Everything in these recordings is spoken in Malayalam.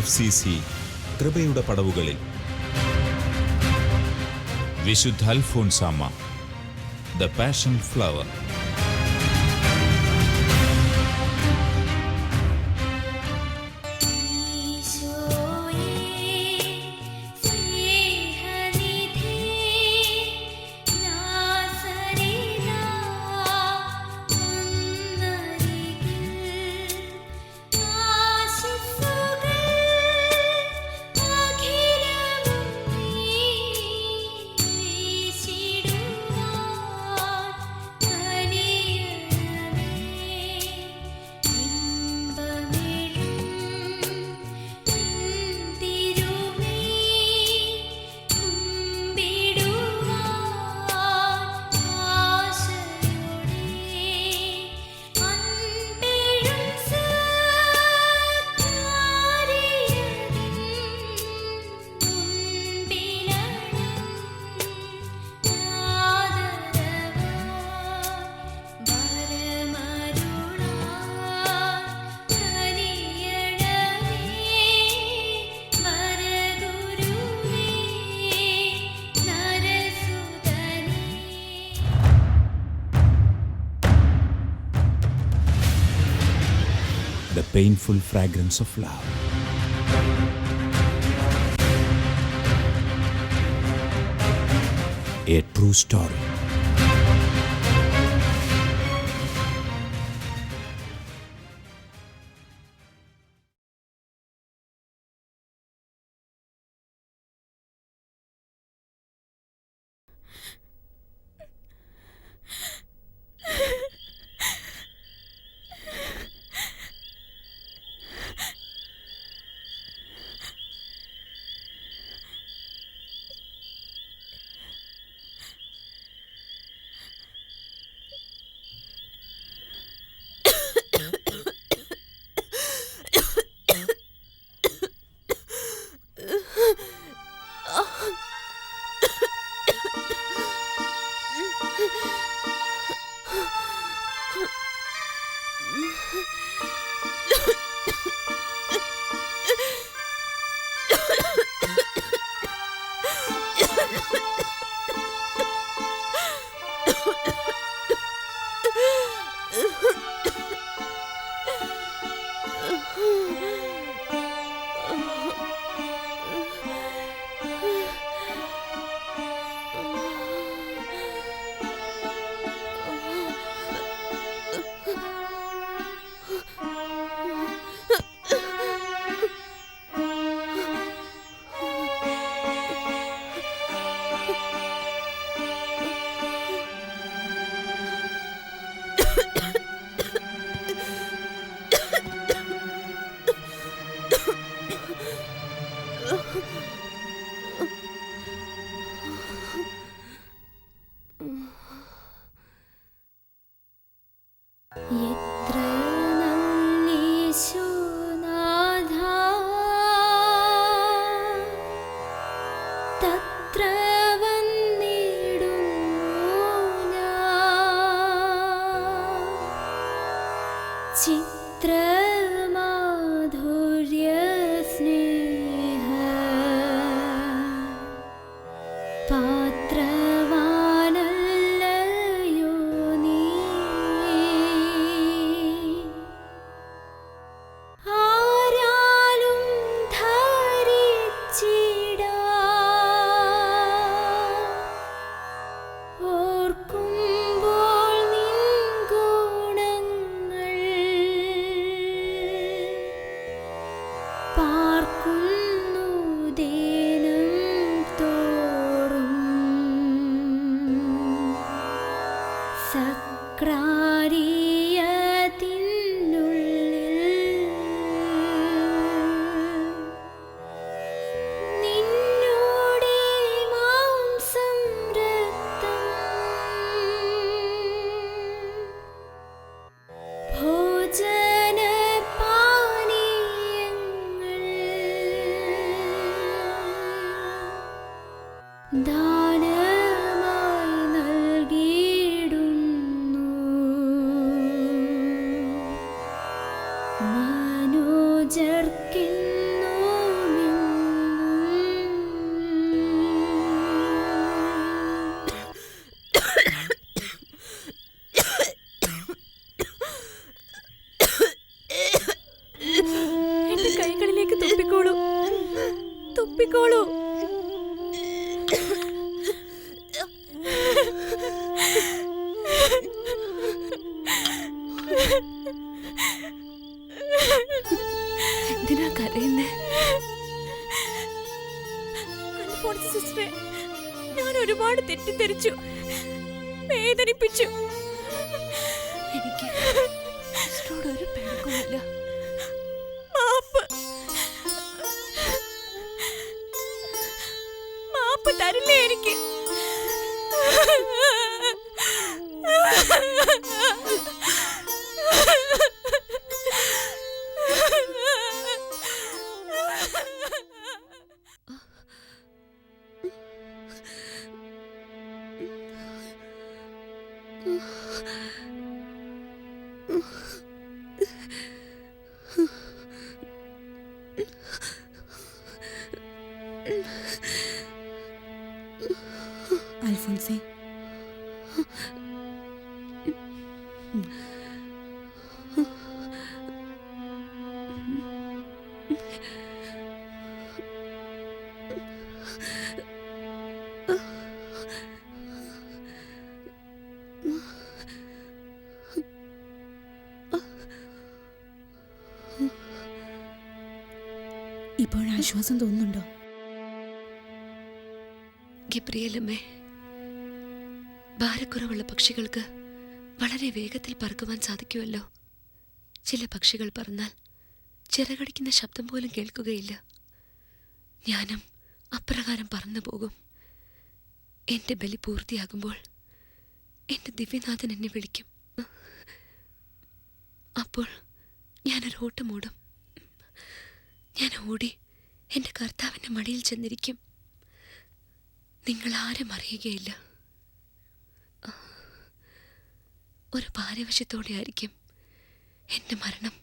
FCC കൃപയുടെ പടവുകളിൽ വിശുദ്ധ Alphonsamma, the passion flower. The painful fragrance of love. A true story. മനോജർക്കിന്നു തുപ്പിക്കോളൂ. എന്തിനാ കരയുന്നേ? അൽഫോൺസ് സിസ്റ്ററെ, ഞാൻ ഒരുപാട് തെറ്റിദ്ധരിച്ചു, വേദനിപ്പിച്ചു. എനിക്ക് സിസ്റ്ററോട് ഒരു പിണക്കവുമില്ല. മാപ്പ് മാപ്പ് തരില്ലേ എനിക്ക്? അൽഫോൻസേ, ഇപ്പോഴാശ്വാസം തോന്നുന്നുണ്ടോ? ഗബ്രിയേലമ്മേ, ഭാരക്കുറവുള്ള പക്ഷികൾക്ക് വളരെ വേഗത്തിൽ പറക്കുവാൻ സാധിക്കുമല്ലോ. ചില പക്ഷികൾ പറന്നാൽ ചിറകടിക്കുന്ന ശബ്ദം പോലും കേൾക്കുകയില്ല. ഞാനും അപ്രകാരം പറന്നു പോകും. എൻ്റെ ബലി പൂർത്തിയാകുമ്പോൾ എൻ്റെ ദിവ്യനാഥൻ എന്നെ വിളിക്കും. അപ്പോൾ ഞാനൊരു ഓട്ടമോടും. ഞാൻ ഓടി എൻ്റെ കർത്താവിൻ്റെ മടിയിൽ ചെന്നിരിക്കും. നിങ്ങളാരും അറിയുകയില്ല. ഒരു പാരവശ്യത്തോടെ ആയിരിക്കും എൻ്റെ മരണം.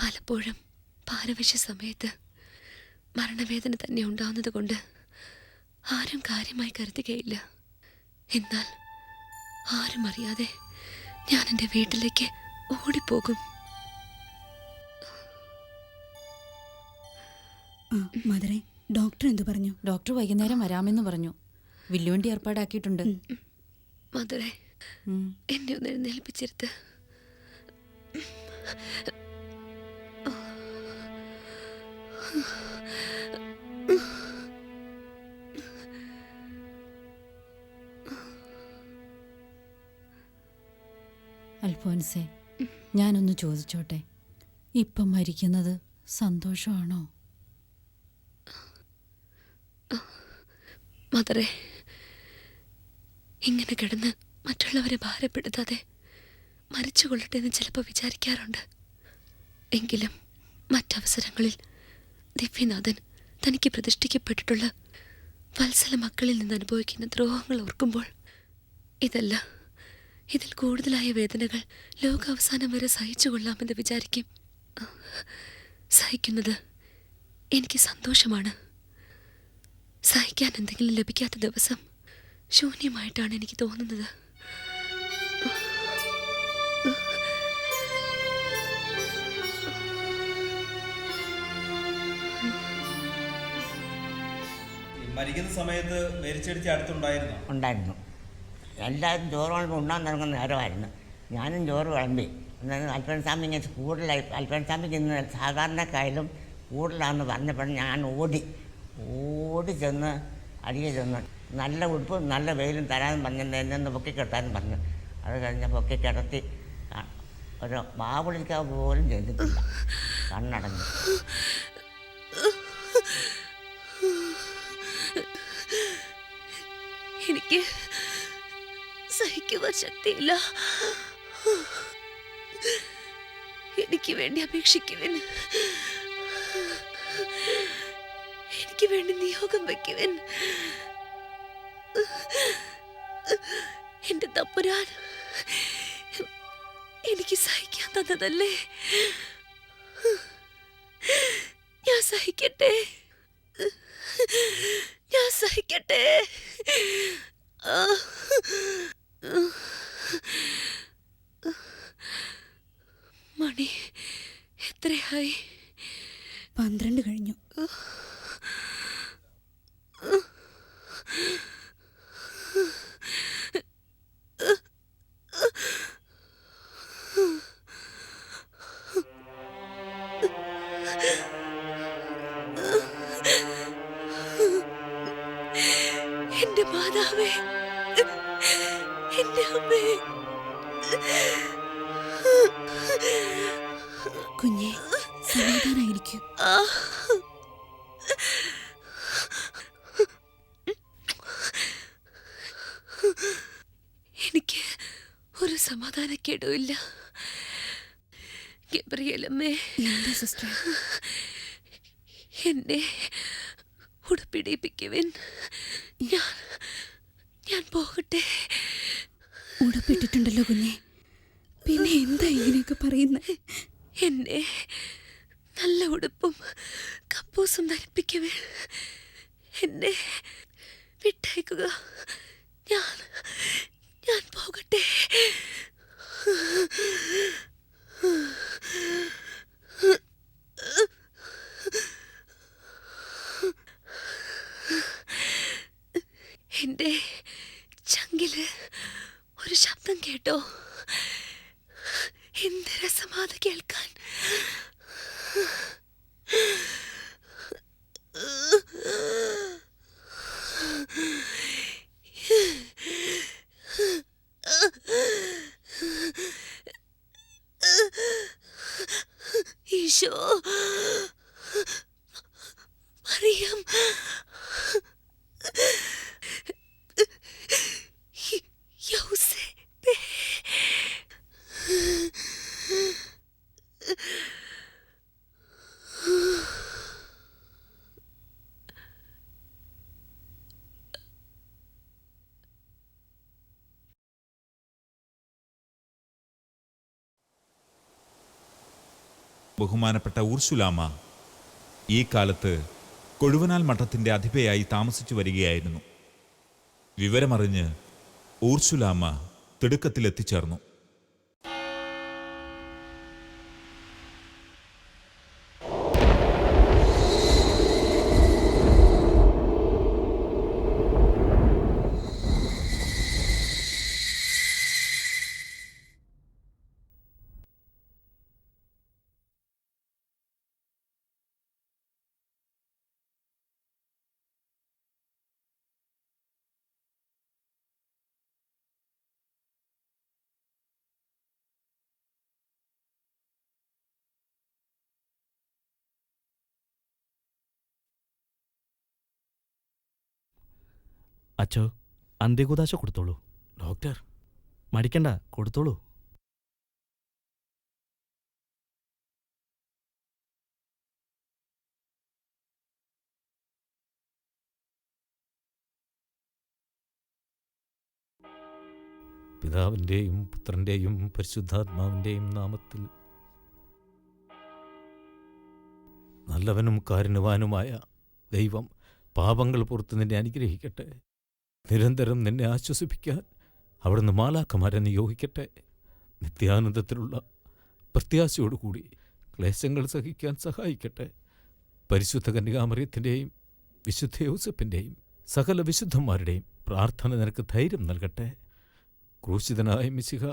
പലപ്പോഴും പാരവശ്യ സമയത്ത് മരണവേദന തന്നെ ഉണ്ടാവുന്നത് കൊണ്ട് ആരും കാര്യമായി കരുതുകയില്ല. എന്നാൽ ആരും അറിയാതെ ഞാൻ എൻ്റെ വീട്ടിലേക്ക് ഓടിപ്പോകും. മദറെ, ഡോക്ടർ എന്തു പറഞ്ഞു? ഡോക്ടർ വൈകുന്നേരം വരാമെന്ന് പറഞ്ഞു. വില്ലുവണ്ടി ഏർപ്പാടാക്കിയിട്ടുണ്ട്. മദറെ, എന്നെ ഒന്ന് എഴുന്നേൽപ്പിച്ചിരുത്ത്. അൽഫോൻസേ, ഞാനൊന്ന് ചോദിച്ചോട്ടെ, ഇപ്പം മരിക്കുന്നത് സന്തോഷമാണോ? മദറെ, ഇങ്ങനെ കിടന്ന് മറ്റുള്ളവരെ ഭാരപ്പെടുത്താതെ മരിച്ചു കൊള്ളട്ടെ എന്ന് ചിലപ്പോൾ വിചാരിക്കാറുണ്ട്. എങ്കിലും മറ്റവസരങ്ങളിൽ ദിവ്യനാഥൻ തനിക്ക് പ്രതിഷ്ഠിക്കപ്പെട്ടിട്ടുള്ള വത്സല മക്കളിൽ നിന്ന് അനുഭവിക്കുന്ന ദ്രോഹങ്ങൾ ഓർക്കുമ്പോൾ ഇതിൽ കൂടുതലായ വേദനകൾ ലോകാവസാനം വരെ സഹിച്ചു കൊള്ളാമെന്ന് വിചാരിക്കും. സഹിക്കുന്നത് എനിക്ക് സന്തോഷമാണ്. സഹിക്കാൻ എന്തെങ്കിലും ലഭിക്കാത്ത ദിവസം ശൂന്യമായിട്ടാണ് എനിക്ക് തോന്നുന്നത്. മരിക്കുന്ന സമയത്ത് മേരിച്ചെടുത്തി അടുത്തുണ്ടായിരുന്നു? ഉണ്ടായിരുന്നു. എല്ലാവരും ചോറ് വിളമ്പി ഉണ്ണാൻ തുടങ്ങുന്ന നേരമായിരുന്നു. ഞാനും ചോറ് വിളമ്പി. എന്നാലും അൽഫോൻസാമ്മ ഇങ്ങനെ കൂടുതലായി, അൽഫോൻസാമ്മയ്ക്ക് ഇന്ന് സാധാരണക്കായാലും കൂടുതലാണെന്ന് പറഞ്ഞപ്പോൾ ഞാൻ ഓടി ചെന്ന് അരികെ ചെന്ന് നല്ല ഉടുപ്പും നല്ല വെയിലും തരാമെന്ന് പറഞ്ഞിട്ട് എന്നെ ഒന്ന് പൊക്കിക്കെട്ടാനും പറഞ്ഞു. അത് കഴിഞ്ഞ് പൊക്കിക്കിടത്തി ഒരു വാവിളിക്കാൻ പോലും ചെയ്തിട്ടില്ല. കണ്ണടഞ്ഞു. എനിക്ക് സഹിക്കുവാൻ ശക്തിയില്ല. എനിക്ക് വേണ്ടി അപേക്ഷിക്കുവൻ, എനിക്ക് വേണ്ടി നിയോഗം വയ്ക്കുവൻ. എന്റെ തമ്പുരാൻ എനിക്ക് സഹിക്കാൻ തന്നതല്ലേ, ഞാൻ സഹിക്കട്ടെ, ഞാൻ സഹിക്കട്ടെ. മണി എത്രയായി? എന്റെ അമ്മേ. കുഞ്ഞെ, സമാധാനായിരിക്കും. ആ. എനിക്ക് ഒരു സമാധാനക്കേടുമില്ല. ഗബ്രിയേലമ്മേ, എന്താ സിസ്റ്റർ? എന്നെ ഉടുപ്പിടിപ്പിക്കുവിൻ. ഞാൻ പോകട്ടെ. ഉടപ്പിട്ടിട്ടുണ്ടല്ലോ കുഞ്ഞെ, പിന്നെ എന്താ ഇങ്ങനെയൊക്കെ പറയുന്നത്? എന്നെ നല്ല ഉടുപ്പും കപ്പൂസും ധരിപ്പിക്കുവിൻ. എന്നെ വിട്ടയക്കുക. ഞാൻ പോകട്ടെ. എന്റെ ചങ്കില് ഒരു ശബ്ദം കേട്ടോ? എന്ത് രസമാത് കേൾക്കാൻ. ഈശോ, മറിയം, യൗസേപ്പേ. ബഹുമാനപ്പെട്ട ഊർസുലാമ ഈ കാലത്ത് കൊഴുവനാൽ മഠത്തിൻ്റെ അധിപയായി താമസിച്ചു വരികയായിരുന്നു. വിവരമറിഞ്ഞ് ഊർസുലാമ തിടുക്കത്തിലെത്തിച്ചേർന്നു. അച്ചോ, അന്ത്യകുദാശ കൊടുത്തോളൂ. ഡോക്ടർ, മടിക്കണ്ട, കൊടുത്തോളൂ. പിതാവിൻ്റെയും പുത്രൻ്റെയും പരിശുദ്ധാത്മാവിൻ്റെയും നാമത്തിൽ. നല്ലവനും കാരുണ്യവാനുമായ ദൈവം പാപങ്ങൾ പുറത്ത് നിന്നെ അനുഗ്രഹിക്കട്ടെ. നിരന്തരം നിന്നെ ആശ്വസിപ്പിക്കാൻ അവിടുന്ന് മാലാഖമാരെ നിയോഗിക്കട്ടെ. നിത്യാനന്ദത്തിലുള്ള പ്രത്യാശയോടുകൂടി ക്ലേശങ്ങൾ സഹിക്കാൻ സഹായിക്കട്ടെ. പരിശുദ്ധ കന്യകാമറിയത്തിൻ്റെയും വിശുദ്ധ യോസേപ്പിൻ്റെയും സകല വിശുദ്ധന്മാരുടെയും പ്രാർത്ഥന നിനക്ക് ധൈര്യം നൽകട്ടെ. ക്രൂശിതനായ മിശിഹ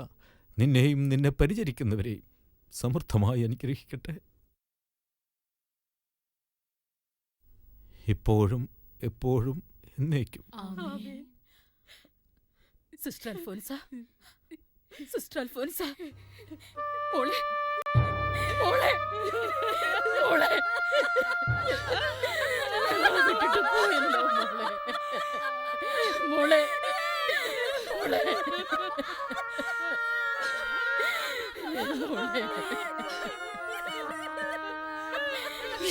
നിന്നെയും നിന്നെ പരിചരിക്കുന്നവരെയും സമൃദ്ധമായി അനുഗ്രഹിക്കട്ടെ. ഇപ്പോഴും എപ്പോഴും എന്നേക്കും. സിസ്റ്റർ അൽഫോൻസ, സിസ്റ്റർ അൽഫോൻസ, മോളെ, മോളെ, മോളെ, വിട്ടിട്ട് പോയല്ലോ മോളെ, മോളെ, മോളെ.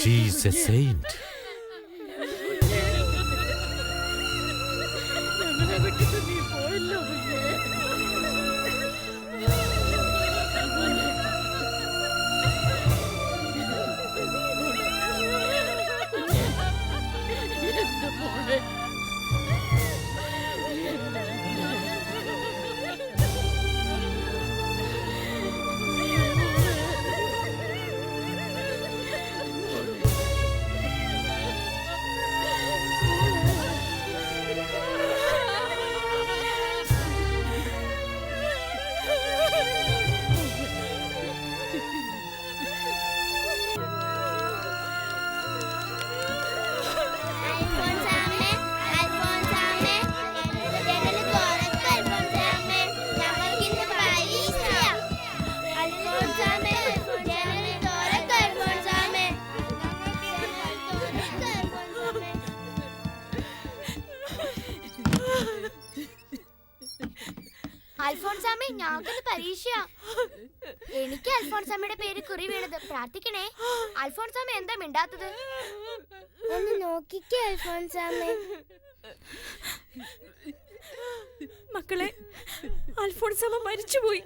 She is a saint. വിട്ടിട്ട് നീ പോയല്ലോ. അൽഫോൺസാമ്മേ, ഞങ്ങൾക്കൊന്ന് പരീക്ഷയാ. എനിക്ക് അൽഫോൺസാമ്മയുടെ പേര് കുറി വീണത്. പ്രാർത്ഥിക്കണേ. അൽഫോൺസാമ്മ എന്താ മിണ്ടാത്തത്? ഒന്ന് നോക്കിക്കേ അൽഫോൺസാമ്മേ. മക്കളെ, അൽഫോൺസാമ്മ മരിച്ചുപോയി.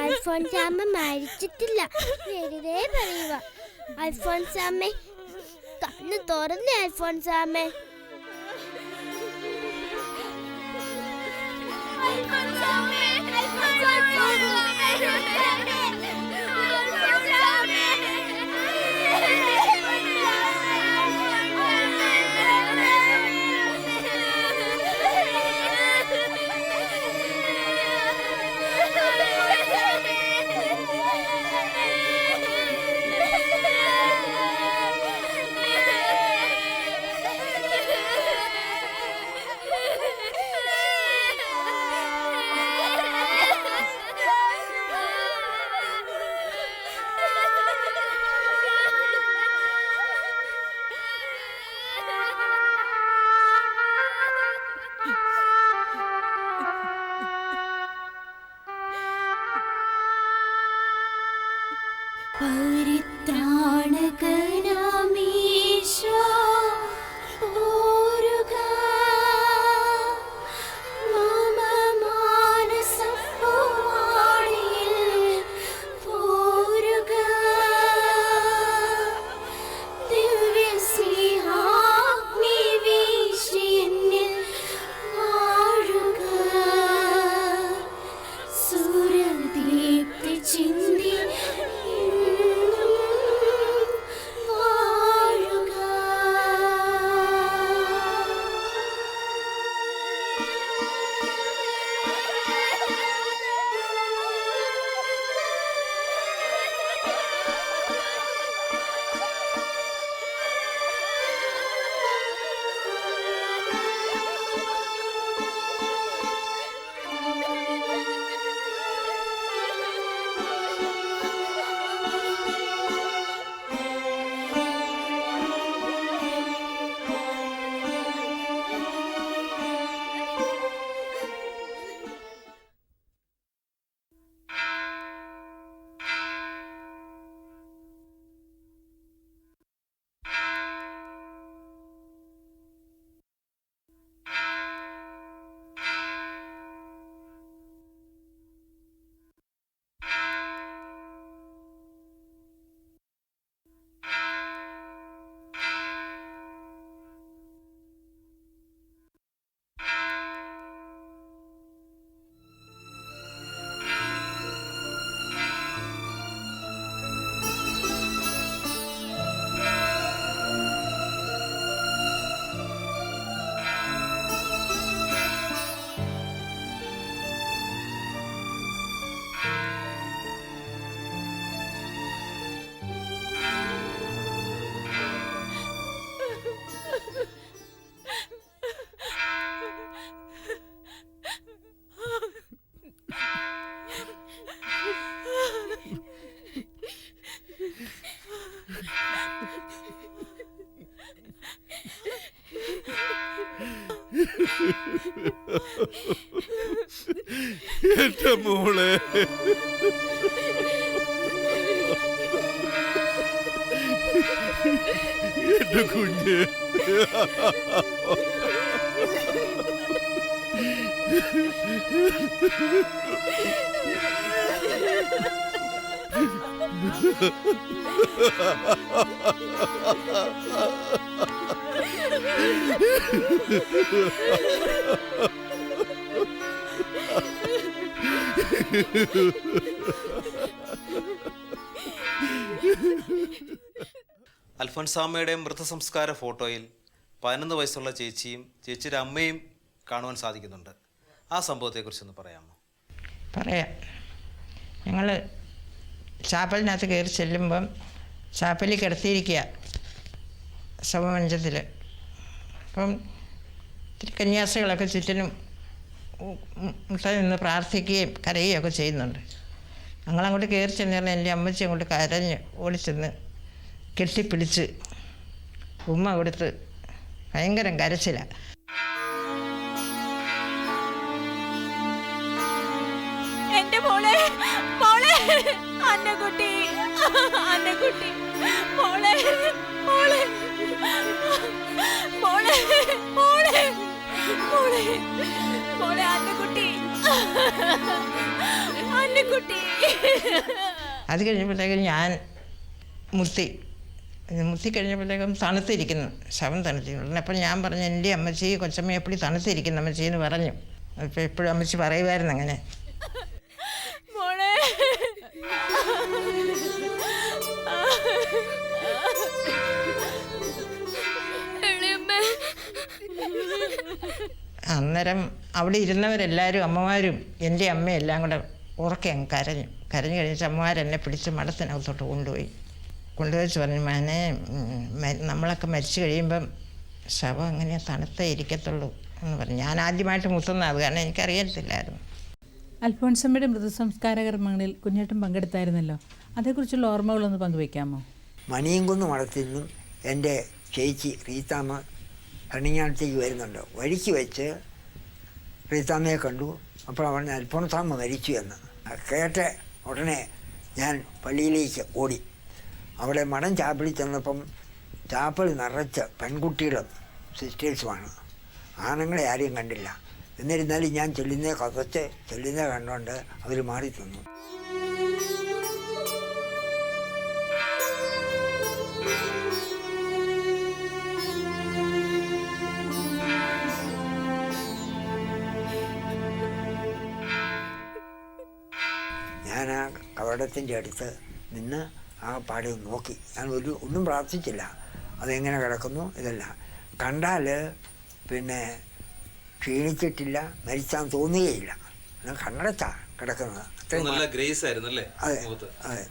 അൽഫോൺസാമ്മ മരിച്ചിട്ടില്ല, വെറുതെ പറയുക. അൽഫോൺസാമ്മേ, കണ്ണ് തുറന്നേ അൽഫോൺസാമ്മേ. പരിത്രാണകനാമീശോ ഓരുക, മമ മാനസപ്പൂവാടിയിൽ പോരുക. ദിവ്യസ്നേഹാഗ്നി വീശി എന്നിൽ വാഴുക. സൂര്യദീപ്തി ചിന്തി എന്റെ മോളെ, എന്റെ കുഞ്ഞ്, അൽഫോൻസാമ്മയുടെ മൃതസംസ്കാര ഫോട്ടോയിൽ 11 വയസ്സുള്ള ചേച്ചിയും ചേച്ചിയുടെ അമ്മയും കാണുവാൻ സാധിക്കുന്നുണ്ട്. ആ സംഭവത്തെക്കുറിച്ചൊന്ന് പറയാമോ? പറയാം. ഞങ്ങൾ ചാപ്പലിനകത്ത് കയറി ചെല്ലുമ്പം ചാപ്പലിൽ കിടത്തിയിരിക്കുക ശവമഞ്ചത്തിൽ. അപ്പം ഇത്തിരി കന്യാസികളൊക്കെ ചുറ്റിനും മുട്ട നിന്ന് പ്രാർത്ഥിക്കുകയും കരയുകയും ഒക്കെ ചെയ്യുന്നുണ്ട്. ഞങ്ങളങ്ങോട്ട് കയറി ചെന്നിരുന്ന എൻ്റെ അമ്മച്ചി അങ്ങോട്ട് കരഞ്ഞ് ഓടിച്ചെന്ന് കെട്ടിപ്പിടിച്ച് ഉമ്മ കൊടുത്ത് ഭയങ്കര കരച്ചിലാണ്. മോളെ മോളെ അന്നക്കുട്ടി അന്നക്കുട്ടി മോളെ മോളെ മോളെ മോളെ മോളെ മോളെ അന്നക്കുട്ടി അന്നക്കുട്ടി. അത് കഴിഞ്ഞപ്പോഴത്തേക്കും ഞാൻ മുത്തി കഴിഞ്ഞപ്പോഴത്തേക്കും തണുത്തിരിക്കുന്നു, ശവം തണുത്തിരിക്കുന്നു. അപ്പം ഞാൻ പറഞ്ഞു, എൻ്റെ അമ്മച്ചി കൊച്ചമ്മ എപ്പോഴും തണുത്തിരിക്കുന്നു അമ്മച്ചി എന്ന് പറഞ്ഞു. അപ്പോൾ എപ്പോഴും അമ്മച്ചി പറയുമായിരുന്നു അങ്ങനെ. മോളെ അന്നേരം അവിടെ ഇരുന്നവരെല്ലാവരും അമ്മമാരും എൻ്റെ അമ്മയും എല്ലാം കൂടെ ഉറക്കെ അങ്ങ് കരഞ്ഞു കഴിഞ്ഞിട്ട് അമ്മമാരെന്നെ പിടിച്ച് മഠത്തിനകത്തോട്ട് കൊണ്ടുപോയി പറഞ്ഞു, മോനെ നമ്മളൊക്കെ മരിച്ചു കഴിയുമ്പം ശവം എങ്ങനെയാണ് തണുത്തേ ഇരിക്കത്തുള്ളൂ എന്ന് പറഞ്ഞു. ഞാൻ ആദ്യമായിട്ട് മുത്തുന്നത് കാരണം എനിക്കറിയത്തില്ലായിരുന്നു. അൽഫോൻസമ്മയുടെ മൃതസംസ്കാര കർമ്മങ്ങളിൽ കുഞ്ഞേട്ടൻ പങ്കെടുത്തായിരുന്നല്ലോ, അതേക്കുറിച്ചുള്ള ഓർമ്മകളൊന്ന് പങ്കുവയ്ക്കാമോ? മണിയംകുന്ന് മഠത്തിൽ നിന്നും എൻ്റെ ചേച്ചി റീത്താമ്മ കണ്ണിങ്ങാനത്തേക്ക് വരുന്നുണ്ട്. വഴിക്ക് വെച്ച് റീത്താമ്മയെ കണ്ടു. അപ്പോൾ അവൻ അൽഫോൻസാമ്മ മരിച്ചു എന്ന് കേട്ട ഉടനെ ഞാൻ പള്ളിയിലേക്ക് ഓടി. അവിടെ മഠം ചാപ്പിളിൽ ചെന്നപ്പം ചാപ്പിൾ നിറച്ച് പെൺകുട്ടികളും സിസ്റ്റേഴ്സുമാണ്, ആണുങ്ങളെ ആരെയും കണ്ടില്ല. എന്നിരുന്നാലും ഞാൻ ചെല്ലുന്നേ കഥച്ച് ചെല്ലുന്നേ കണ്ടുകൊണ്ട് അവർ മാറി തന്നു. ഞാൻ ആ കവാടത്തിൻ്റെ അടുത്ത് നിന്ന് ആ പാടെ നോക്കി. ഞാൻ ഒന്നും പ്രാർത്ഥിച്ചില്ല. അതെങ്ങനെ കിടക്കുന്നു ഇതല്ല കണ്ടാൽ പിന്നെ ക്ഷീണിച്ചിട്ടില്ല, മരിച്ചാൻ തോന്നുകയില്ല. കണ്ണടച്ചാ കിടക്കുന്നത്. നല്ല ഗ്രേസ് ആയിരുന്നു അല്ലേ? അതെ അതെ.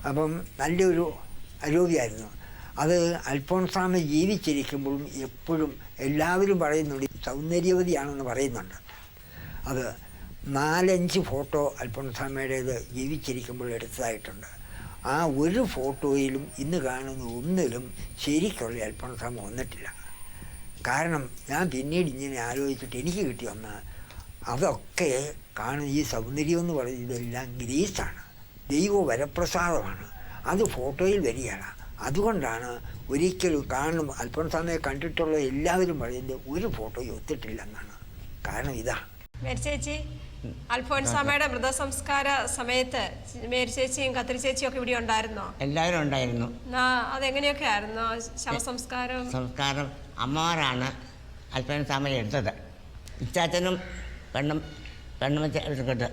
അപ്പം നല്ലൊരു അരോഗ്യമായിരുന്നു. അത് അൽഫോൻസാമ്മ ജീവിച്ചിരിക്കുമ്പോഴും എപ്പോഴും എല്ലാവരും പറയുന്നുണ്ട് സൗന്ദര്യവതിയാണെന്ന് പറയുന്നുണ്ട്. അത് 4-5 ഫോട്ടോ അൽഫോൻസാമ്മയുടേത് ജീവിച്ചിരിക്കുമ്പോൾ എടുത്തതായിട്ടുണ്ട്. ആ ഒരു ഫോട്ടോയിലും ഇന്ന് കാണുന്ന ഒന്നിലും ശരിക്കുള്ള അൽഫോൻസാമ്മ വന്നിട്ടില്ല. കാരണം ഞാൻ പിന്നീട് ഇങ്ങനെ ആലോചിച്ചിട്ട് എനിക്ക് കിട്ടി ഒന്ന്, അതൊക്കെ കാണുന്ന ഈ സൗന്ദര്യം എന്ന് പറയുന്നത് ഇതെല്ലാം ഗ്രേസാണ്, ദൈവ വരപ്രസാദമാണ്. അത് ഫോട്ടോയിൽ വരികയാണ്. അതുകൊണ്ടാണ് ഒരിക്കലും കാണും അൽഫോൻസാമ്മയെ കണ്ടിട്ടുള്ള എല്ലാവരും പറയുന്നത് ഒരു ഫോട്ടോയും ഒത്തിട്ടില്ലെന്നാണ്. കാരണം ഇതാണ്. മേരിച്ചേച്ചി, അൽഫോൻസാമ്മയുടെ മൃതസംസ്കാര സമയത്ത് മേരിച്ചേച്ചിയും കത്രി ചേച്ചിയും ഒക്കെ ഇവിടെ ഉണ്ടായിരുന്നോ? എല്ലാവരും ഉണ്ടായിരുന്നു. അതെങ്ങനെയൊക്കെ ആയിരുന്നു ശവസംസ്കാരം? സംസ്കാരം അമ്മമാരാണ് അൽഫോൻസാമ്മയെ എടുത്തത്. ഇച്ചാച്ചനും പെണ്ണും എടുത്തിട്ട്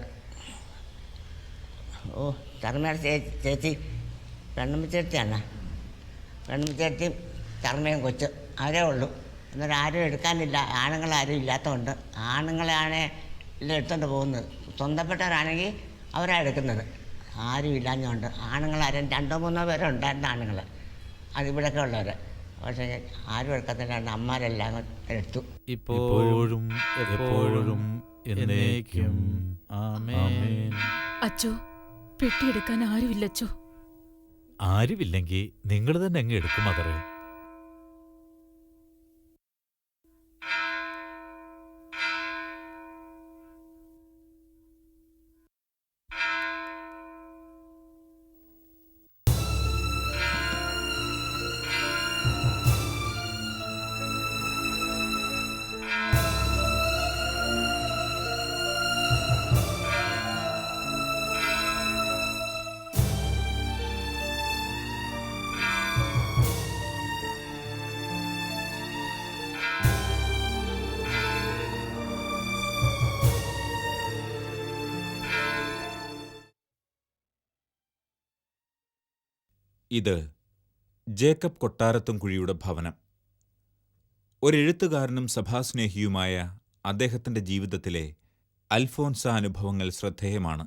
ചർമ്മയുടെ ചേച്ചി പെണ്ണും ചേച്ചിയാണ്. പെണ്ണും ചേച്ചിയും ചർമ്മയും കൊച്ച് അവരേ ഉള്ളൂ. എന്നൊരു ആരും എടുക്കാനില്ല, ആണുങ്ങളാരും ഇല്ലാത്തതുകൊണ്ട്. ആണുങ്ങളാണ് എല്ലാം എടുത്തുകൊണ്ട് പോകുന്നത്. സ്വന്തപ്പെട്ടവരാണെങ്കിൽ അവരാണ് എടുക്കുന്നത്. ആരും ഇല്ലാഞ്ഞുകൊണ്ട് ആണുങ്ങളാരും 2-3 പേരെ ഉണ്ടായിരുന്ന ആണുങ്ങൾ അതിവിടെയൊക്കെ ഉള്ളവർ. പക്ഷേ ആരും എടുക്കത്തില്ലാണ്ട് അമ്മമാരെല്ലാം എടുത്തു. ഇപ്പോഴും എപ്പോഴും എന്നേക്കും ആമേൻ. അച്ചോ, പെട്ടിയെടുക്കാൻ ആരുമില്ലച്ചോ. ആരുമില്ലെങ്കിൽ നിങ്ങൾ തന്നെ അങ്ങ് എടുക്കും മദറേ. ഇത് ജേക്കബ് കൊട്ടാരത്തുംകുഴിയുടെ ഭവനം. ഒരെഴുത്തുകാരനും സഭാസ്നേഹിയുമായ അദ്ദേഹത്തിൻ്റെ ജീവിതത്തിലെ അൽഫോൻസ അനുഭവങ്ങൾ ശ്രദ്ധേയമാണ്.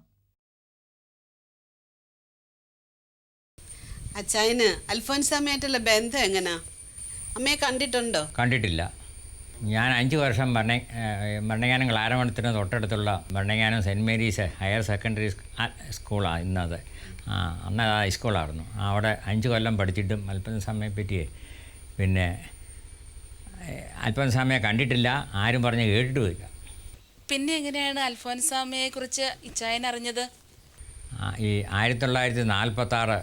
അച്ചായന് അൽഫോൻസാമ്മയായിട്ടുള്ള ബന്ധം എങ്ങനാ? അമ്മയെ കണ്ടിട്ടുണ്ടോ? കണ്ടിട്ടില്ല. ഞാൻ 5 വർഷം ഭരണങ്ങാനം ക്ലാരമഠത്തിന് തൊട്ടടുത്തുള്ള Bharananganam Saint Mary's higher secondary സ്കൂളാണ് ഇന്നത്. അന്ന് ഹൈസ്കൂളായിരുന്നു. അവിടെ 5 കൊല്ലം പഠിച്ചിട്ടും അൽഫോൻസാമ്മയെ പറ്റിയേ പിന്നെ അൽഫോൻസാമ്മയെ കണ്ടിട്ടില്ല, ആരും പറഞ്ഞ് കേട്ടിട്ടുമില്ല. പിന്നെ എങ്ങനെയാണ് അൽഫോൻസാമ്മയെ കുറിച്ച് ഇച്ചായൻ അറിഞ്ഞത്? ഈ 1946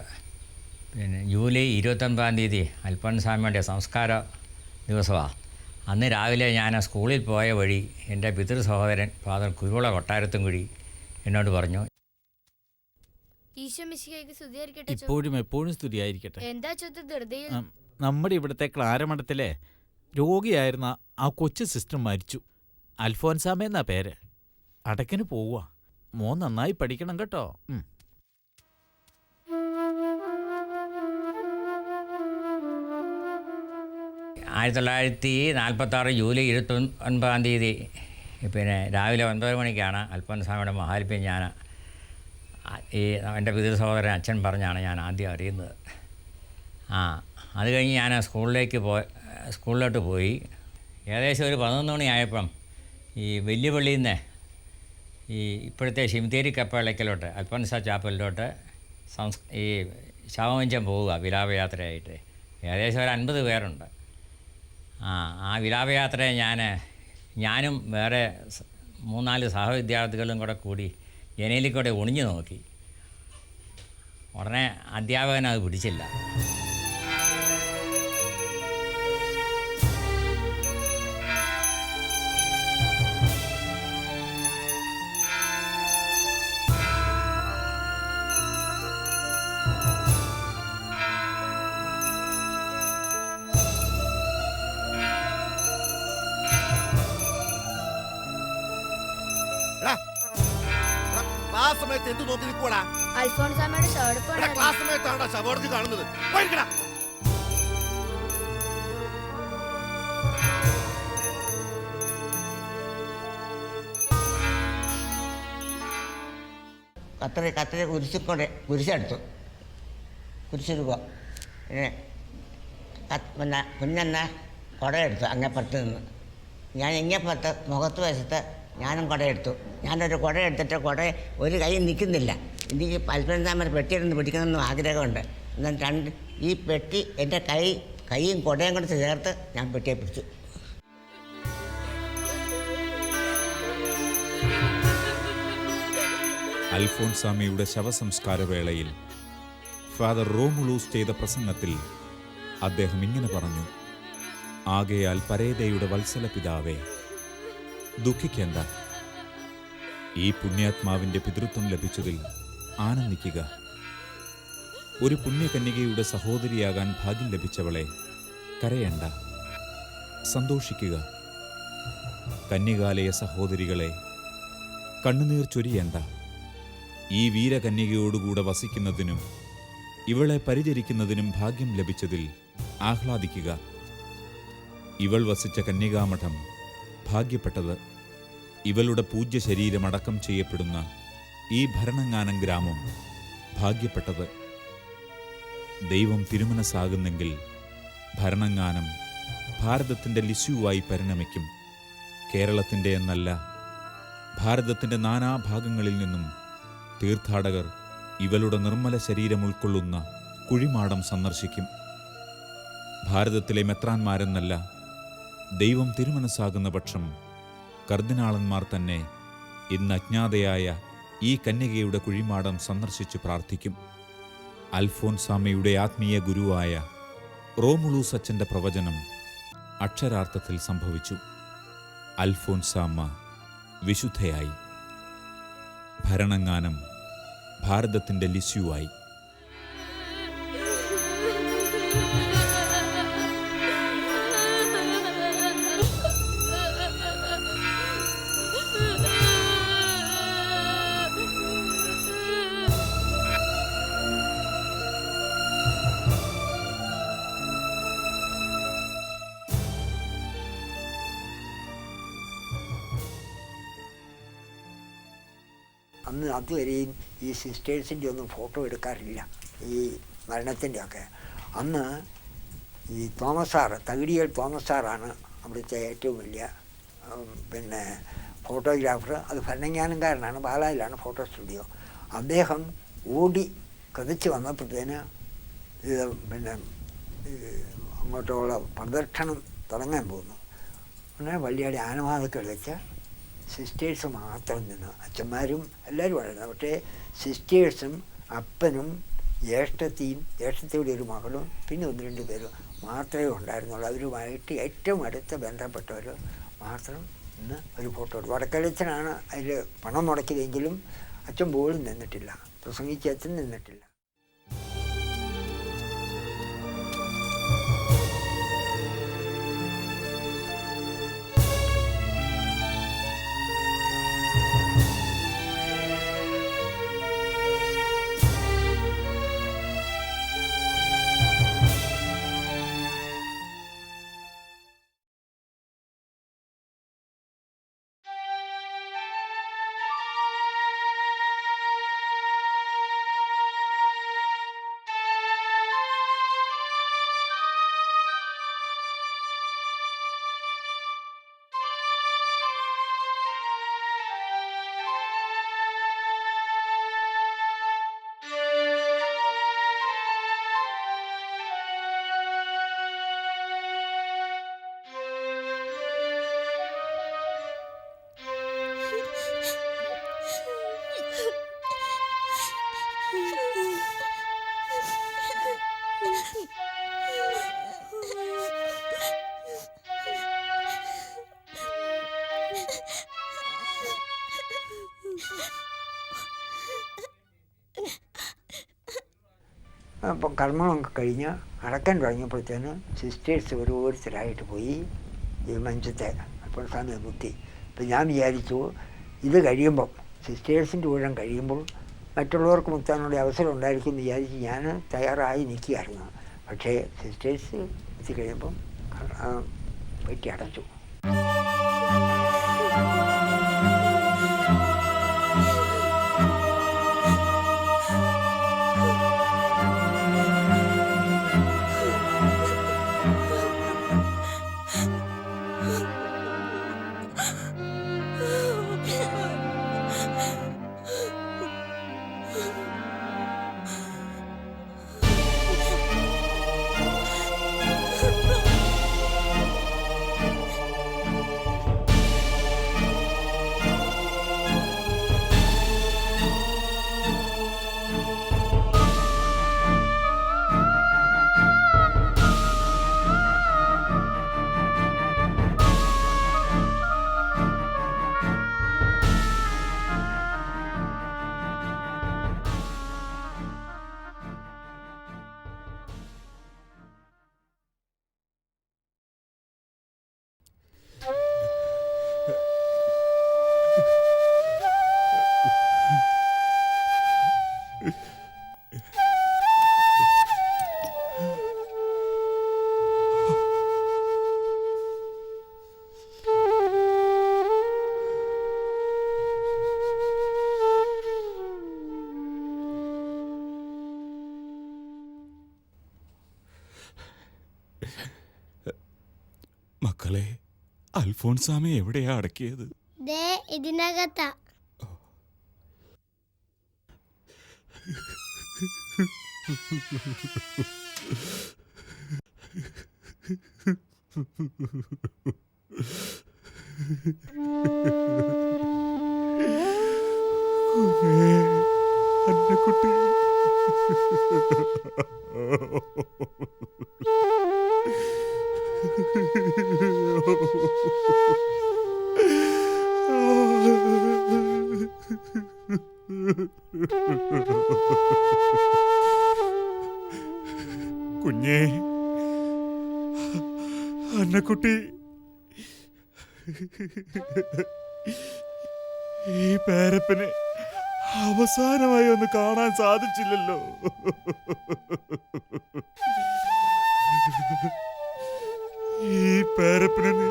പിന്നെ ജൂലൈ 29 തീയതി അൽഫോൻസാമ്മയുടെ സംസ്കാര ദിവസമാണ്. അന്ന് രാവിലെ ഞാൻ സ്കൂളിൽ പോയ വഴി എൻ്റെ പിതൃ സഹോദരൻ ഫാദർ കുരുവിള കൊട്ടാരത്തുംകുഴി എന്നോട് പറഞ്ഞു, ഇപ്പോഴും എപ്പോഴും സ്തുതിയായിരിക്കട്ടെ. എന്താ ധൃതിയിൽ? നമ്മുടെ ഇവിടുത്തെ ക്ലാരമഠത്തിലെ രോഗിയായിരുന്ന ആ കൊച്ചു സിസ്റ്റർ മരിച്ചു. അൽഫോൻസാമെന്നാ പേര്. അടക്കിന് പോവുക. മോൻ നന്നായി പഠിക്കണം കേട്ടോ. 1946 ജൂലൈ 29 തീയതി പിന്നെ രാവിലെ 9 മണിക്കാണ് അൽഫോൻസാമ്മയുടെ മഹാത്മ്യം ഞാൻ എൻ്റെ പിതൃ സഹോദരൻ അച്ഛൻ പറഞ്ഞാണ് ഞാൻ ആദ്യം അറിയുന്നത്. അത് കഴിഞ്ഞ് ഞാൻ സ്കൂളിലോട്ട് പോയി. ഏകദേശം ഒരു 11 മണിയായപ്പം ഈ വലിയ പള്ളിയിൽ നിന്ന് ഈ ഇപ്പോഴത്തെ ശിംതേരി കപ്പളയ്ക്കലോട്ട് അൽഫോൻസ ചാപ്പലിലോട്ട് ഈ ശവമഞ്ചം പോവുക വിലാപയാത്രയായിട്ട്. ഏകദേശം ഒരു 50 പേരുണ്ട്. ആ വിലാപയാത്രയെ ഞാനും വേറെ 3-4 സഹവിദ്യാർത്ഥികളും കൂടി ജനലിൽ കൂടെ ഒളിഞ്ഞു നോക്കി. ഉടനെ അധ്യാപകൻ അത് പിടിച്ചില്ല. എന്ത് നോക്കി നിൽക്കൂടാ? അൽഫോൻസാമ്മയുടെ ക്ലാസ് സമയത്താണ് ശവോടതി കാണുന്നത്. കത്തറി കുരിശെടുത്തു. കുരിശെടുക്കുക. പിന്നെ കുഞ്ഞെന്ന കുടയെടുത്തു അങ്ങേപ്പുറത്ത് നിന്ന്. ഞാൻ ഇങ്ങേപ്പുറത്ത് മുഖത്ത് വശത്ത് ഞാനും കുടയെടുത്തു. ഞാനൊരു കുടയെടുത്തിട്ട് ഒരു കൈ നിൽക്കുന്നില്ല. എനിക്ക് അൽഫോൻസാമ്മയുടെ പെട്ടിയിടുന്ന് പിടിക്കണമെന്നും ആഗ്രഹമുണ്ട്. എന്നാൽ ഈ പെട്ടി എൻ്റെ കൈയും കുടയും കൂടെ ചേർത്ത് ഞാൻ പെട്ടിയെ പിടിച്ചു. അൽഫോൻസാമ്മയുടെ ശവസംസ്കാര വേളയിൽ ഫാദർ റോമുളൂസ് ചെയ്ത പ്രസംഗത്തിൽ അദ്ദേഹം ഇങ്ങനെ പറഞ്ഞു: ആകയാൽ പരേതയുടെ വത്സല പിതാവേ, ദുഃഖിക്കേണ്ട. ഈ പുണ്യാത്മാവിൻ്റെ പിതൃത്വം ലഭിച്ചതിൽ ആനന്ദിക്കുക. ഒരു പുണ്യകന്യകയുടെ സഹോദരിയാകാൻ ഭാഗ്യം ലഭിച്ചവളെ കരയണ്ട, സന്തോഷിക്കുക. കന്യകാലയ സഹോദരികളെ കണ്ണുനീർ ചൊരിയണ്ട. ഈ വീരകന്യകയോടുകൂടെ വസിക്കുന്നതിനും ഇവളെ പരിചരിക്കുന്നതിനും ഭാഗ്യം ലഭിച്ചതിൽ ആഹ്ലാദിക്കുക. ഇവൾ വസിച്ച കന്യകാമഠം ഭാഗ്യപ്പെട്ടത്. ഇവളുടെ പൂജ്യ ശരീരം അടക്കം ചെയ്യപ്പെടുന്ന ഈ ഭരണങ്ങാനം ഗ്രാമം ഭാഗ്യപ്പെട്ടത്. ദൈവം തിരുമനസ്സാകുന്നെങ്കിൽ ഭരണങ്ങാനം ഭാരതത്തിൻ്റെ ലിസ്യുവായി പരിണമിക്കും. കേരളത്തിൻ്റെ എന്നല്ല, ഭാരതത്തിൻ്റെ നാനാഭാഗങ്ങളിൽ നിന്നും തീർത്ഥാടകർ ഇവളുടെ നിർമ്മല ശരീരം ഉൾക്കൊള്ളുന്ന കുഴിമാടം സന്ദർശിക്കും. ഭാരതത്തിലെ മെത്രാന്മാരെന്നല്ല, ദൈവം തിരുമനസ്സാകുന്ന പക്ഷം കർദിനാളന്മാർ തന്നെ ഇന്ന് അജ്ഞാതയായ ഈ കന്യകയുടെ കുഴിമാടം സന്ദർശിച്ച് പ്രാർത്ഥിക്കും. അൽഫോൻസാമ്മയുടെ ആത്മീയ ഗുരുവായ റോമുളൂസ് അച്ഛൻ്റെ പ്രവചനം അക്ഷരാർത്ഥത്തിൽ സംഭവിച്ചു. അൽഫോൻസാമ്മ വിശുദ്ധയായി. ഭരണങ്ങാനം ഭാരതത്തിൻ്റെ ലിസ്യുവായി. അന്ന് അതുവരെയും ഈ സിസ്റ്റേഴ്സിൻ്റെ ഒന്നും ഫോട്ടോ എടുക്കാറില്ല, ഈ മരണത്തിൻ്റെയൊക്കെ. അന്ന് ഈ തോമസ് സാറ്, തകിടിയൽ തോമസ് സാറാണ് അവിടുത്തെ ഏറ്റവും വലിയ പിന്നെ ഫോട്ടോഗ്രാഫർ. അത് ഭരണജ്ഞാനംകാരനാണ്, പാലായിലാണ് ഫോട്ടോ സ്റ്റുഡിയോ. അദ്ദേഹം ഓടി കതിച്ച് വന്നപ്പോഴത്തേന് ഇത് പിന്നെ അങ്ങോട്ടുള്ള പ്രദക്ഷിണം തുടങ്ങാൻ പോകുന്നു. അങ്ങനെ വള്ളിയാടി ആനവാദക്കൾ വെച്ച് സിസ്റ്റേഴ്സ് മാത്രം നിന്ന്. അച്ഛന്മാരും എല്ലാവരും വളർന്നു. പക്ഷേ സിസ്റ്റേഴ്സും അപ്പനും ജ്യേഷ്ഠത്തിയുടെ ഒരു മകളും പിന്നെ 1-2 പേരും മാത്രമേ ഉണ്ടായിരുന്നുള്ളൂ. അവരുമായിട്ട് ഏറ്റവും അടുത്ത ബന്ധപ്പെട്ടവർ മാത്രം ഇന്ന് ഒരു ഫോട്ടോ എടുത്തു. വടക്കലച്ചനാണ് അതിൽ പണം മുടക്കിയതെങ്കിലും അച്ഛൻ പോലും നിന്നിട്ടില്ല, പ്രസംഗിച്ച് അച്ഛൻ നിന്നിട്ടില്ല. അപ്പം കർമ്മങ്ങളൊക്കെ കഴിഞ്ഞ് അടക്കാൻ തുടങ്ങിയപ്പോഴത്തേന് സിസ്റ്റേഴ്സ് ഓരോരുത്തരായിട്ട് പോയി ഈ മഞ്ചത്തെ അപ്പോൾ സ്വാമിയെ മുത്തി. അപ്പം ഞാൻ വിചാരിച്ചു ഇത് കഴിയുമ്പം സിസ്റ്റേഴ്സിൻ്റെ ഊഴം കഴിയുമ്പോൾ മറ്റുള്ളവർക്ക് മുത്താനുള്ള അവസരം ഉണ്ടായിരിക്കും എന്ന് വിചാരിച്ച് ഞാൻ തയ്യാറായി നിൽക്കുകയായിരുന്നു. പക്ഷേ സിസ്റ്റേഴ്സ് എത്തി കഴിയുമ്പം പെറ്റി അടച്ചു. മക്കളെ, അൽഫോൺസാമയെ എവിടെയാ അടക്കിയത്? ദേ ഇതിനകത്താ. അന്നക്കുട്ടി, കുഞ്ഞേ, അന്നക്കുട്ടി, ഈ പേരപ്പനെ അവസാനമായി ഒന്ന് കാണാൻ സാധിച്ചില്ലല്ലോ. ഈ പേരപ്പനെ നീ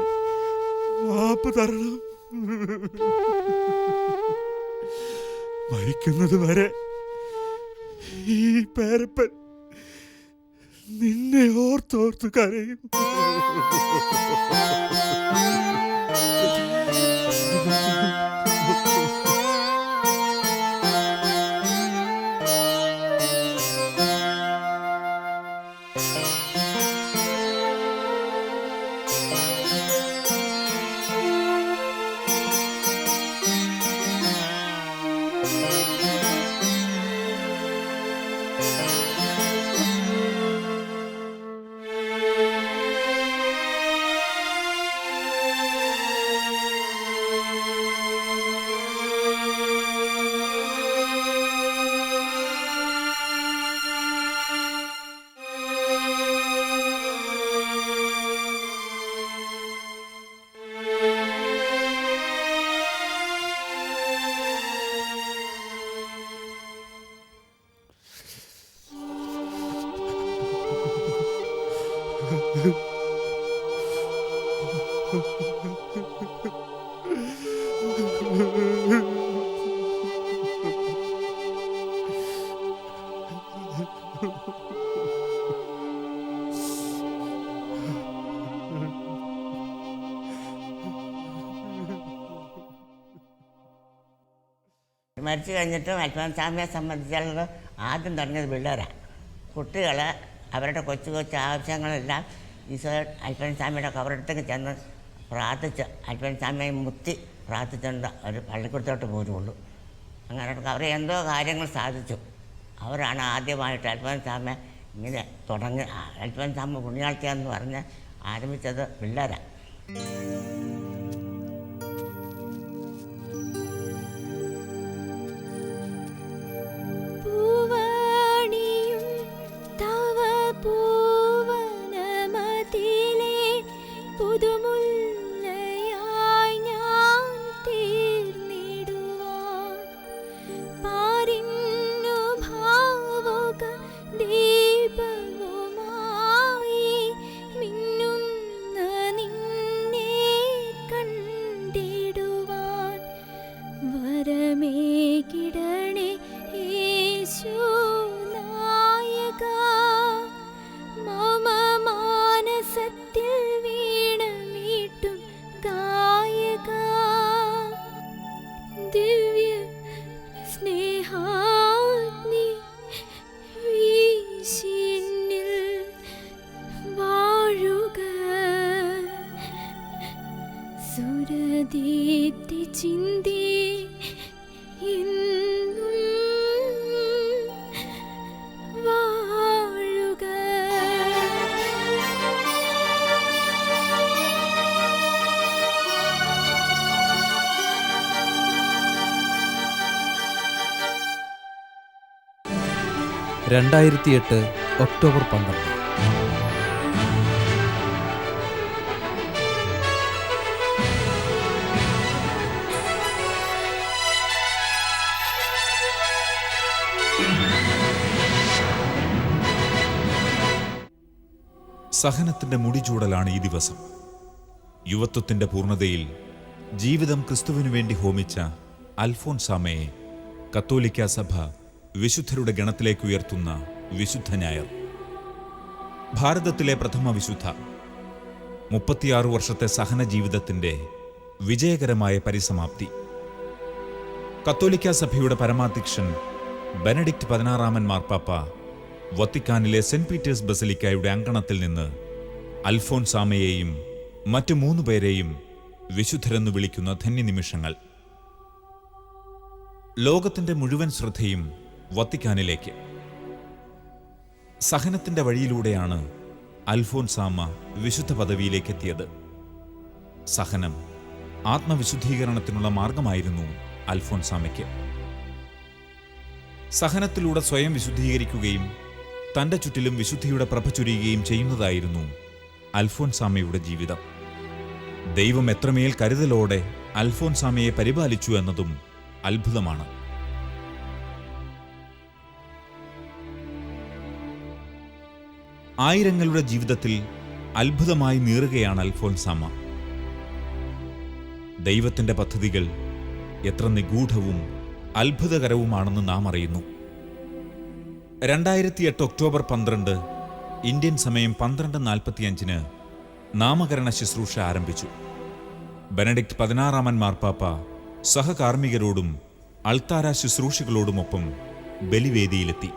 മാപ്പ് തരണം. മരിക്കുന്നത് വരെ ഈ പേരപ്പൻ നിന്നെ ഓർത്തോർത്ത് കരയും. മരിച്ചു കഴിഞ്ഞിട്ടും അൽഫോൻസാമ്മയെ സംബന്ധിച്ചുള്ളത് ആദ്യം തുടങ്ങിയത് പിള്ളേരാണ്. കുട്ടികൾ അവരുടെ കൊച്ചു കൊച്ചു ആവശ്യങ്ങളെല്ലാം ഈശോ അൽഫോൻസാമ്മയുടെ കബറടുത്തേക്ക് ചെന്ന് പ്രാർത്ഥിച്ച് അൽഫോൻസാമ്മയെ മുത്തി പ്രാർത്ഥിച്ചുകൊണ്ട് അവർ പള്ളിക്കൂടത്തോട്ട് പോരുള്ളൂ. അങ്ങനെ അവർ എന്തോ കാര്യങ്ങൾ സാധിച്ചു. അവരാണ് ആദ്യമായിട്ട് അൽഫോൻസാമ്മ ഇങ്ങനെ തുടങ്ങി. അൽഫോൻസാമ്മ പുണ്യാഴ്ചയെന്ന് പറഞ്ഞ് ആരംഭിച്ചത് പിള്ളേരാണ്. ഒക്ടോബർ 12. സഹനത്തിന്റെ മുടിചൂടലാണ് ഈ ദിവസം. യുവത്വത്തിന്റെ പൂർണ്ണതയിൽ ജീവിതം ക്രിസ്തുവിനു വേണ്ടി ഹോമിച്ച അൽഫോൻസാമ്മയെ കത്തോലിക്കാ സഭ വിശുദ്ധരുടെ ഗണത്തിലേക്ക് ഉയർത്തുന്ന വിശുദ്ധ ഞായർ. ഭാരതത്തിലെ പ്രഥമ വിശുദ്ധ. 36 വർഷത്തെ സഹന ജീവിതത്തിന്റെ വിജയകരമായ പരിസമാപ്തി. കത്തോലിക്കാ സഭയുടെ പരമാധ്യക്ഷൻ ബെനഡിക്റ്റ് 16 മാർപ്പാപ്പ വത്തിക്കാനിലെ സെന്റ് പീറ്റേഴ്സ് ബസലിക്കായുടെ അങ്കണത്തിൽ നിന്ന് അൽഫോൻസാമ്മയെയും മറ്റു 3 പേരെയും വിശുദ്ധരെന്ന് വിളിക്കുന്ന ധന്യനിമിഷങ്ങൾ. ലോകത്തിന്റെ മുഴുവൻ ശ്രദ്ധയും വത്തിക്കാനിലേക്ക്. സഹനത്തിന്റെ വഴിയിലൂടെയാണ് അൽഫോൻസാമ്മ വിശുദ്ധ പദവിയിലേക്കെത്തിയത്. സഹനം ആത്മവിശുദ്ധീകരണത്തിനുള്ള മാർഗമായിരുന്നു അൽഫോൻസാമ്മയ്ക്ക്. സഹനത്തിലൂടെ സ്വയം വിശുദ്ധീകരിക്കുകയും തന്റെ ചുറ്റിലും വിശുദ്ധിയുടെ പ്രഭ ചൊരിയുകയും ചെയ്യുന്നതായിരുന്നു അൽഫോൻസാമ്മയുടെ ജീവിതം. ദൈവം എത്രമേൽ കരുതലോടെ അൽഫോൻസാമ്മയെ പരിപാലിച്ചു എന്നതും അത്ഭുതമാണ്. ആയിരങ്ങളുടെ ജീവിതത്തിൽ അത്ഭുതമായി നീറുകയാണ് അൽഫോൻസാമ്മ. ദൈവത്തിന്റെ പദ്ധതികൾ എത്ര നിഗൂഢവും അത്ഭുതകരവുമാണെന്ന് നാം അറിയുന്നു. 2008 ഒക്ടോബർ 12 ഇന്ത്യൻ സമയം 12:45 നാമകരണ ശുശ്രൂഷ ആരംഭിച്ചു. ബെനഡിക്റ്റ് 16 മാർപ്പാപ്പ സഹകാർമ്മികരോടും അൾത്താര ശുശ്രൂഷകളോടുമൊപ്പം ബലിവേദിയിലെത്തി.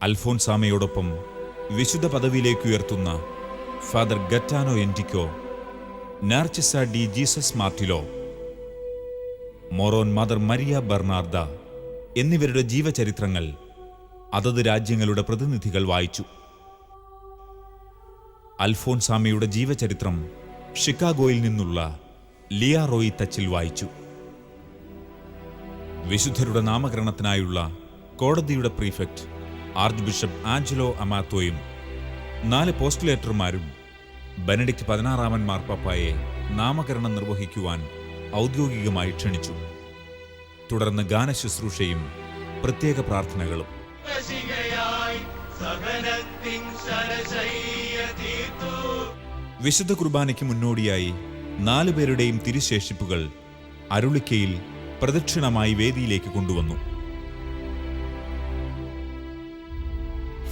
അൽഫോൻസാമ്മയോടൊപ്പം വിശുദ്ധ പദവിയിലേക്ക് ഉയർത്തുന്ന ഫാദർ ഗറ്റാനോ എൻറ്റിക്കോ, Narcisa de Jesus Martillo, Moran mother Maria Bernarda എന്നിവരുടെ ജീവചരിത്രങ്ങൾ അതത് രാജ്യങ്ങളുടെ പ്രതിനിധികൾ വായിച്ചു. അൽഫോൻസാമ്മയുടെ ജീവചരിത്രം ഷിക്കാഗോയിൽ നിന്നുള്ള ലിയ റോയി തച്ചിൽ വായിച്ചു. വിശുദ്ധരുടെ നാമകരണത്തിനായുള്ള കോടതിയുടെ പ്രീഫെക്ട് ആർച്ച് ബിഷപ്പ് ആഞ്ചലോ അമാത്തോയും 4 പോസ്റ്റുലേറ്റർമാരും ബെനഡിക്റ്റ് 16 മാർപ്പാപ്പയെ നാമകരണം നിർവഹിക്കുവാൻ ഔദ്യോഗികമായി ക്ഷണിച്ചു. തുടർന്ന് ഗാനശുശ്രൂഷയും പ്രത്യേക പ്രാർത്ഥനകളും. സഹനത്തിൻ ശരശയ്യ തീർത്തു വിശുദ്ധ കുർബാനയ്ക്ക് മുന്നോടിയായി 4 പേരുടെയും തിരുശേഷിപ്പുകൾ അരുളിക്കയിൽ പ്രദക്ഷിണമായി വേദിയിലേക്ക് കൊണ്ടുവന്നു.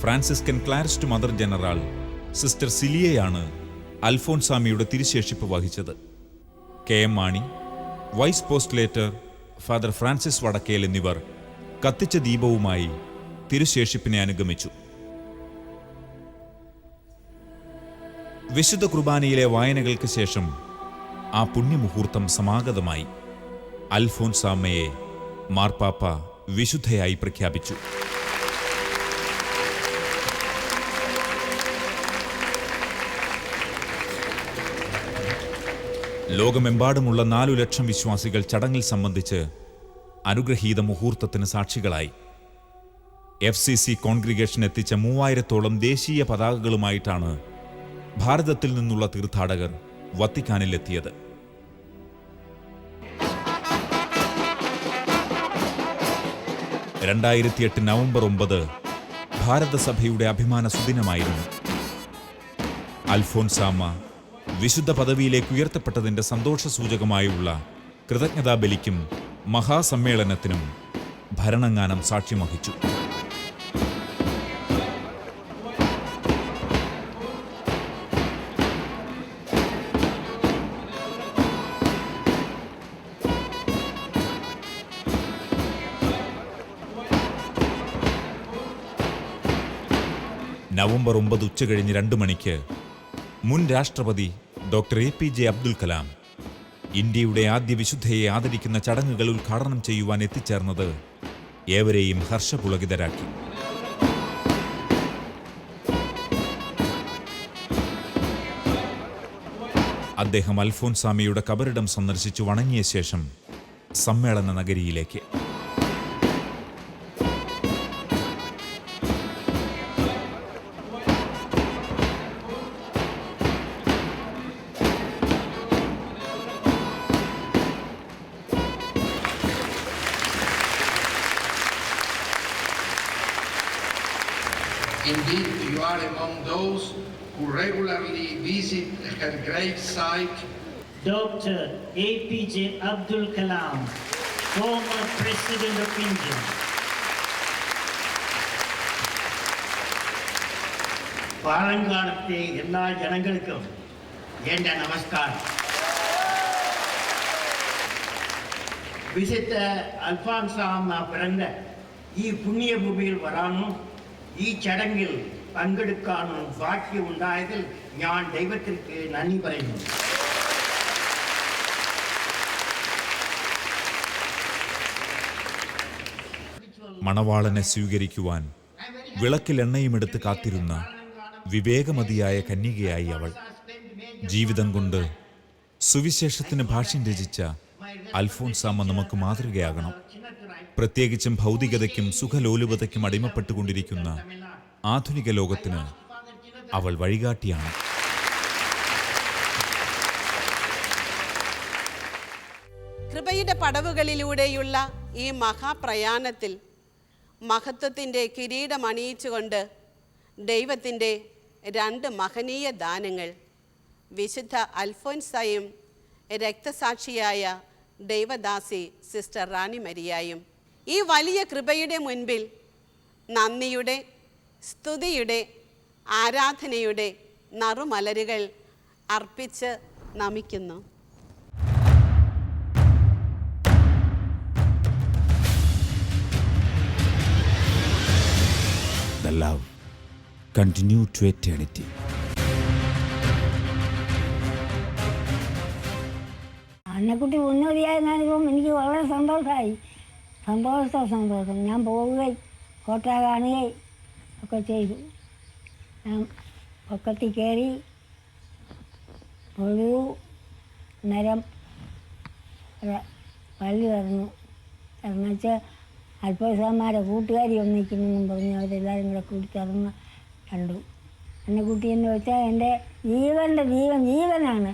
Franciscan Clarist mother general sister സിലിയയാണ് അൽഫോൻസാമിയുടെ തിരുശേഷിപ്പ് വഹിച്ചത്. KM Mani, vice postulator father Francis Vadakkel എന്നിവർ കത്തിച്ച ദീപവുമായി തിരുശേഷിപ്പിനെ അനുഗമിച്ചു. വിശുദ്ധ കുർബാനയിലെ വായനകൾക്ക് ശേഷം ആ പുണ്യമുഹൂർത്തം സമാഗതമായി. അൽഫോൻസാമ്മയെ മാർപ്പാപ്പ വിശുദ്ധയായി പ്രഖ്യാപിച്ചു. ലോകമെമ്പാടുമുള്ള 4 ലക്ഷം വിശ്വാസികൾ ചടങ്ങിൽ സംബന്ധിച്ച് അനുഗ്രഹീത മുഹൂർത്തത്തിന് സാക്ഷികളായി. FCC കോൺഗ്രിഗേഷൻ എത്തിച്ച 3000-ഓളം ദേശീയ പതാകകളുമായിട്ടാണ് ഭാരതത്തിൽ നിന്നുള്ള തീർത്ഥാടകർ വത്തിക്കാനിലെത്തിയത്. നവംബർ 9 ഭാരതസഭയുടെ അഭിമാന സുദിനമായിരുന്നു. അൽഫോൻസാമ്മ വിശുദ്ധ പദവിയിലേക്ക് ഉയർത്തപ്പെട്ടതിന്റെ സന്തോഷസൂചകമായുള്ള കൃതജ്ഞതാബലിക്കും മഹാസമ്മേളനത്തിനും ഭരണങ്ങാനം സാക്ഷ്യം വഹിച്ചു. നവംബർ 9 ഉച്ചകഴിഞ്ഞ് 2 മണിക്ക് മുൻ രാഷ്ട്രപതി ഡോക്ടർ APJ അബ്ദുൽ കലാം ഇന്ത്യയുടെ ആദ്യ വിശുദ്ധയെ ആദരിക്കുന്ന ചടങ്ങുകൾ ഉദ്ഘാടനം ചെയ്യുവാൻ എത്തിച്ചേർന്നത് ഏവരെയും ഹർഷപുളകിതരാക്കി. അദ്ദേഹം അൽഫോൻസാമ്മയുടെ കബറിടം സന്ദർശിച്ചു വണങ്ങിയ ശേഷം സമ്മേളന നഗരിയിലേക്ക്. Indeed, you are among those who regularly visit her gravesite. Dr. APJ Abdul Kalam, former President of India. പാലങ്കാടത്തെ എല്ലാ ജനങ്ങൾക്കും എൻ്റെ നമസ്കാരം. വിശുദ്ധ അൽഫോൻസാമ്മ പിറന്ന ഈ പുണ്യഭൂമിയിൽ വരാനും ഈ ചടങ്ങിൽ പങ്കെടുക്കാനും ഭാഗ്യമുണ്ടായതിൽ ഞാൻ ദൈവത്തിற்கு നന്ദി പറയുന്നു. മണവാളനെ സ്വീകരിക്കുവാൻ വിളക്കിൽ എണ്ണയുമെടുത്ത് കാത്തിരുന്ന വിവേകമതിയായ കന്യകയായി അവൾ. ജീവിതം കൊണ്ട് സുവിശേഷത്തിന് ഭാഷ്യം രചിച്ച അൽഫോൻസാമ്മ നമുക്ക് മാതൃകയാകണം. പ്രത്യേകിച്ചും ഭൗതികതയ്ക്കും സുഖലോലുപതയ്ക്കും അടിമപ്പെട്ടുകൊണ്ടിരിക്കുന്ന ആധുനിക ലോകത്തിന് അവൾ വഴികാട്ടിയാണ്. കൃപയുടെ പടവുകളിലൂടെയുള്ള ഈ മഹാപ്രയാണത്തിൽ മഹത്വത്തിൻ്റെ കിരീടമണിയിച്ചുകൊണ്ട് ദൈവത്തിൻ്റെ 2 മഹനീയ ദാനങ്ങൾ, വിശുദ്ധ അൽഫോൻസായും രക്തസാക്ഷിയായ ദൈവദാസി സിസ്റ്റർ റാണി മരിയായും ഈ വലിയ കൃപയുടെ മുൻപിൽ നന്ദിയുടെ, സ്തുതിയുടെ, ആരാധനയുടെ നറുമലരുകൾ അർപ്പിച്ച് നമിക്കുന്നു. The love continue to eternity. Annakutty ഉന്നതിയായിരുന്നാലും എനിക്ക് വളരെ സന്തോഷമായി. സന്തോഷം. ഞാൻ പോവുകയും കോട്ട കാണുകയും ഒക്കെ ചെയ്തു. ഞാൻ പൊക്കത്തിൽ കയറി ഒരു നേരം പള്ളി തുറന്നു. എന്നുവെച്ചാൽ അൽഫോൻസാമ്മയുടെ കൂട്ടുകാരി ഒന്നിക്കുന്നെന്നും പറഞ്ഞു അവരെല്ലാവരും കൂടെ കൂടി തുറന്ന് കണ്ടു. എന്നെ കുട്ടി എന്ന് വെച്ചാൽ എൻ്റെ ജീവനാണ്.